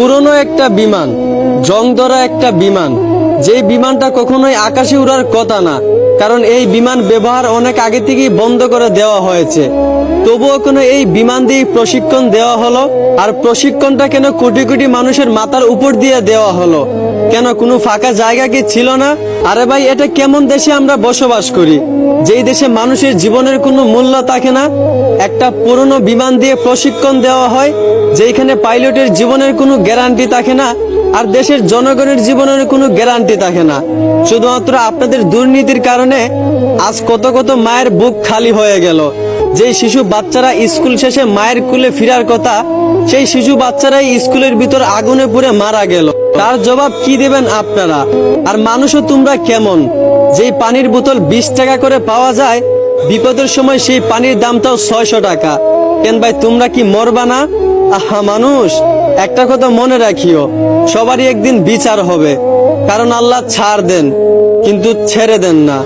পুরনো একটা বিমান, জং ধরা একটা বিমান, যেই বিমানটা কখনোই আকাশে উড়ার কথা না, কারণ এই বিমান ব্যবহার অনেক আগে থেকেই বন্ধ করে দেওয়া হয়েছে। তবুও কেন এই বিমান দিয়ে প্রশিক্ষণ দেওয়া হলো? আর প্রশিক্ষণটা কেন কোটি কোটি মানুষের মাথার উপর দিয়ে দেওয়া হলো? কেন কোনো ফাঁকা জায়গা কি ছিল না? আরে ভাই, এটা কেমন দেশে আমরা বসবাস করি, যেই দেশে মানুষের জীবনের কোনো মূল্য থাকে না? একটা পুরনো বিমান দিয়ে প্রশিক্ষণ দেওয়া হয়, যেখানে পাইলটের জীবনের কোনো গ্যারান্টি থাকে না, আর দেশের জনগণের জীবনের কোনো গ্যারান্টি থাকে না। শুধুমাত্র আপনাদের দুর্নীতির কারণে আজ কত কত মায়ের বুক খালি হয়ে গেল। যেই শিশু বাচ্চারা স্কুল শেষে মায়ের কোলে ফেরার কথা, সেই শিশু বাচ্চারাই স্কুলের ভিতর আগুনে পুড়ে মারা গেল। তার জবাব কি দেবেন আপনারা? আর মানুষও তোমরা কেমন, যেই পানির বোতল 20 টাকা করে পাওয়া যায়, বিপদের সময় সেই পানির দামটাও 600 টাকা। কেন ভাই, তোমরা কি মরবা না? আহা মানুষ, একটা কথা মনে রাখিও, সবারই একদিন বিচার হবে, কারণ আল্লাহ ছাড় দেন কিন্তু ছেড়ে দেন না।